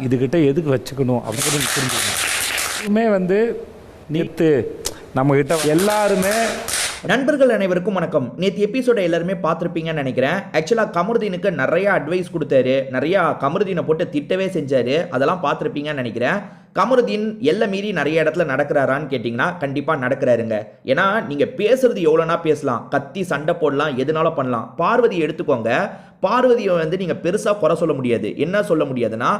இதுகிட்ட எதுக்கு வச்சுக்கணும் அப்படின்னு புரிஞ்சுக்கணும். வந்து நீத்து நம்மகிட்ட எல்லாருமே. நண்பர்கள் அனைவருக்கும் வணக்கம். நேற்று எபிசோட எல்லாருமே பார்த்துருப்பீங்கன்னு நினைக்கிறேன். ஆக்சுவலாக கமருதீனுக்கு நிறைய அட்வைஸ் கொடுத்தாரு, நிறையா கமருதீனை போட்டு திட்டவே செஞ்சாரு. அதெல்லாம் பார்த்துருப்பீங்கன்னு நினைக்கிறேன். கமருதீன் எல்லை மீறி நிறைய இடத்துல நடக்கிறாரான்னு கேட்டிங்கன்னா கண்டிப்பாக நடக்கிறாருங்க. ஏன்னா நீங்கள் பேசுறது எவ்வளோனா பேசலாம், கத்தி சண்டை போடலாம், எதுனால பண்ணலாம். பார்வதி எடுத்துக்கோங்க. பார்வதியை வந்து நீங்கள் பெருசாக குறை சொல்ல முடியாது. என்ன சொல்ல முடியாதுன்னா,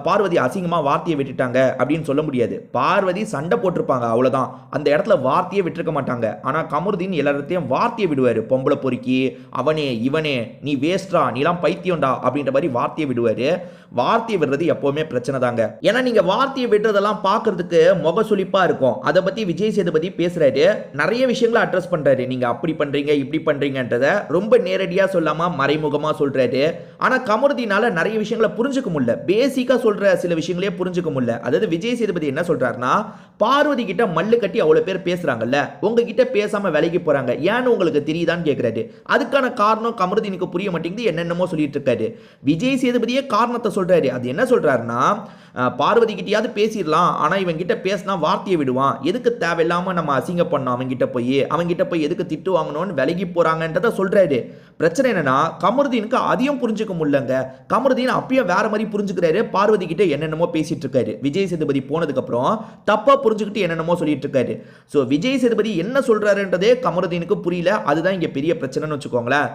பார்வதி அசிங்கமாக வார்த்தையை விட்டுட்டாங்க அப்படின்னு சொல்ல முடியாது. பார்வதி சண்டை போட்டிருப்பாங்க, அவ்வளோதான். அந்த இடத்துல வார்த்தையை விட்டுருக்க மாட்டாங்க. ஆனால் கமருதீன் எல்லாத்தையும் வார்த்தையை விடுவார். பொம்பளை பொறுக்கி, அவனே இவனே, நீ வேஸ்ட்ரா, நீலாம் பைத்தியம்டா அப்படின்ற மாதிரி வார்த்தையை விடுவார். வார்த்தையை விடுறது எப்போவுமே பிரச்சனை தாங்க. ஏன்னா நீங்கள் வார்த்தையை விடுறதெல்லாம் பார்க்கறதுக்கு முகசுளிப்பாக இருக்கும். அதை பற்றி விஜய் சேதுபதி பேசுகிறாரு, நிறைய விஷயங்களை அட்ரஸ் பண்ணுறாரு. நீங்கள் அப்படி பண்ணுறீங்க இப்படி பண்ணுறீங்கன்றதை ரொம்ப நேரடியாக சொல்லாமல் மறைமுகமாக சொல்றாரு. ஆனா கமருதீனால நிறைய விஷயங்களை புரிஞ்சுக்க முடியல. பேசிக்கா சொல்ற சில விஷயங்களே புரிஞ்சுக்க முடியல. அதாவது விஜய் சேதுபதி என்ன சொல்றாருன்னா, பார்வதி கிட்ட மல்லு கட்டி அவ்வளவு பேர் பேசுறாங்கல்ல, உங்ககிட்ட பேசாம விலைக்கு போறாங்க, ஏன்னு உங்களுக்கு தெரியுதான்னு கேட்கிறாரு. அதுக்கான காரணம் கமருதீனுக்கு புரிய மாட்டேங்குது, என்னென்னமோ சொல்லிட்டு இருக்காரு. விஜய் சேதுபதியே காரணத்தை சொல்றாரு. அது என்ன சொல்றாருன்னா, பார்வதி கிட்டயாவது பேசிடலாம், ஆனா இவன் கிட்ட பேசினா வார்த்தையை விடுவான், எதுக்கு தேவையில்லாம நம்ம அசிங்க பண்ணோம், அவன்கிட்ட போய் எதுக்கு திட்டு வாங்கணும்னு விலகி போறாங்கன்றத சொல்றாரு. பிரச்சனை என்னன்னா, கமருதீனுக்கு அதையும் புரிஞ்சுக்க முடியலங்க. கமருதீன் அப்பயும் வேற மாதிரி புரிஞ்சுக்கிறாரு. பார்வதி கிட்ட என்னென்னமோ பேசிட்டு இருக்காரு. விஜய் சேதுபதி போனதுக்கு அப்புறம் தப்பா புரிஞ்சுக்கிட்டு என்னென்னமோ சொல்லிட்டு இருக்காரு. ஸோ விஜய் சேதுபதி என்ன சொல்றாருன்றதே கமருதீனுக்கு புரியல. அதுதான் இங்க பெரிய பிரச்சனைன்னு வச்சுக்கோங்களேன்.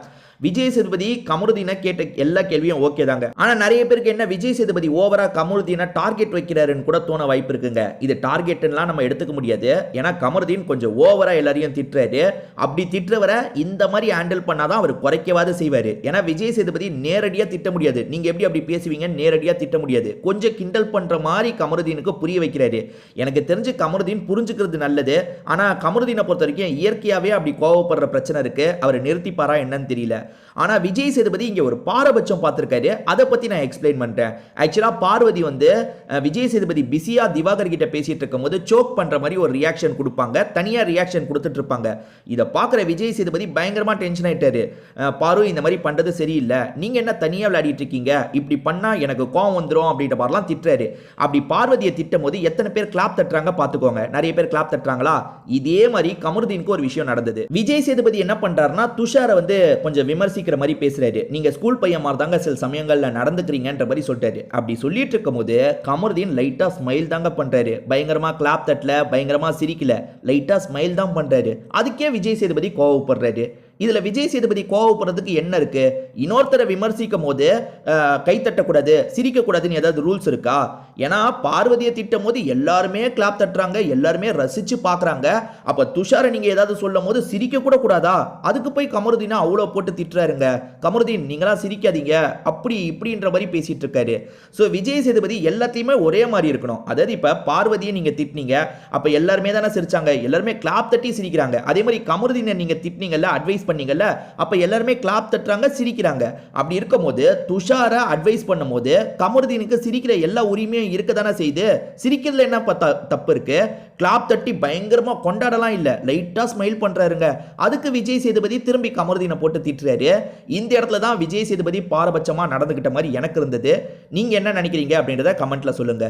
விஜய் சேதுபதி கமருதீனை கேட்ட எல்லா கேள்வியும் ஓகே தாங்க. ஆனா நிறைய பேருக்கு என்ன, விஜய் சேதுபதி ஓவரா கமருதீனை டார்கெட் வைக்கிறாருன்னு கூட தோண வாய்ப்பு இருக்குங்க. இது டார்கெட்லாம் நம்ம எடுத்துக்க முடியாது. ஏன்னா கமருதீன் கொஞ்சம் ஓவரா எல்லாரையும் திட்டுறாரு. அப்படி திட்டுறவரை இந்த மாதிரி ஹேண்டில் பண்ணாதான் அவர் குறைக்கவாது செய்வாரு. ஏன்னா விஜய் சேதுபதி நேரடியா திட்ட முடியாது. நீங்க எப்படி அப்படி பேசுவீங்க, நேரடியா திட்ட முடியாது. கொஞ்சம் கிண்டல் பண்ற மாதிரி கமருதீனுக்கு புரிய வைக்கிறாரு. எனக்கு தெரிஞ்சு கமருதீன் புரிஞ்சுக்கிறது நல்லது. ஆனா கமருதீனை பொறுத்த வரைக்கும் இயற்கையாவே அப்படி கோவப்படுற பிரச்சனை இருக்கு. அவர் நிறுத்திப்பாரா என்னன்னு தெரியல. ஆனா விஜய் சேதுபதி இங்க ஒரு பாரபட்சம் பார்த்திருக்காரு. அதை பத்தி நான் எக்ஸ்பிளைன் பண்றேன். ஆக்சுவலா பார்வதி வந்து விஜய் சேதுபதி பிஸியா திவாகர் கிட்ட பேசிட்டு இருக்கும் போது சோக் பண்ற மாதிரி ஒரு ரியாக்ஷன் கொடுப்பாங்க, தனியா ரியாக்ஷன் கொடுத்துட்டு இருப்பாங்க. இதை பார்க்குற விஜய் சேதுபதி பயங்கரமா டென்ஷன் ஆயிட்டாரு. பாரு, இந்த மாதிரி பண்றது சரியில்லை, நீங்க என்ன தனியா விளையாடிட்டு இருக்கீங்க, இப்படி பண்ணா எனக்கு கோவம் வந்துடும் அப்படின்ற மாதிரிலாம் திட்டுறாரு. அப்படி பார்வதியை திட்டும் போது எத்தனை பேர் கிளாப் தட்டுறாங்க பார்த்துக்கோங்க. நிறைய பேர் கிளாப் தட்டுறாங்களா? இதே மாதிரி கமருதீனுக்கு ஒரு விஷயம் நடந்தது. விஜய் சேதுபதி என்ன பண்றாருன்னா, துஷாரை வந்து கொஞ்சம் விமர்சிக்கிற மாதிரி பேசுறாரு. நீங்க ஸ்கூல் பையன் மாதிரி தாங்க சில சமயங்கள்ல நடந்துக்கிறீங்கன்ற மாதிரி சொல்லிட்டாரு. அப்படி சொல்லிட்டு இருக்கும் போது கமருதீன் லைட்டா ஸ்மைல் தாங்க பண்றாரு. பயங்கரமா கிளாப் தட்டல, பயங்கரமா சிரிக்கல, லைட்டா ஸ்மைல் தான் பண்றாரு. அதுக்கே விஜய் சேதுபதி கோவப்படுறாரு. இதுல விஜய் சேதுபதி கோவப்படுறதுக்கு என்ன இருக்கு? இன்னொருத்தரை விமர்சிக்கும் போது கை தட்டக்கூடாது, சிரிக்க கூடாதுன்னு ஏதாவது ரூல்ஸ் இருக்கா? ஏன்னா பார்வதியை திட்டும் போது எல்லாருமே கிளாப் தட்டுறாங்க, எல்லாருமே ரசிச்சு பாக்குறாங்க. அப்ப துஷாரை நீங்க ஏதாவது சொல்லும் போது சிரிக்க கூட கூடாதா? அதுக்கு போய் கமருதீனை அவ்வளவு போட்டு திட்டுறாருங்க. கமருதீன் நீங்களா சிரிக்காதீங்க, அப்படி இப்படின்ற மாதிரி பேசிட்டு இருக்காரு. ஸோ விஜய் சேதுபதி எல்லாத்தையுமே ஒரே மாதிரி இருக்கணும். அதாவது இப்ப பார்வதியை நீங்க திட்டினீங்க, அப்ப எல்லாருமே தானே சிரிச்சாங்க, எல்லாருமே கிளாப் தட்டி சிரிக்கிறாங்க. அதே மாதிரி கமருதீனை நீங்க திட்டினீங்கல்ல, அட்வைஸ் பண்ணீங்கல்ல, அப்ப எல்லாருமே கிளாப் தட்டுறாங்க, சிரிக்கிறாங்க. அப்படி இருக்கும்போது துஷாரை அட்வைஸ் பண்ணும்போது கமருதீனுக்கு சிரிக்கிற எல்லா உரிமையும் இருக்க தானே செய்யுது. சிரிக்கிறதுல என்ன தப்பு இருக்கு? கிளாப் தட்டி பயங்கரமா கொண்டாடலாம் இல்ல, லைட்டா ஸ்மைல் பண்றாருங்க. அதுக்கு விஜய் சேதுபதி திரும்பி கமருதீனை போட்டு திட்டுறாரு. இந்த இடத்துல தான் விஜய் சேதுபதி பாரபட்சமா நடந்துகிட்ட மாதிரி எனக்கு இருந்தது. நீங்க என்ன நினைக்கிறீங்க அப்படின்றத கமெண்ட்ல சொல்லுங்க.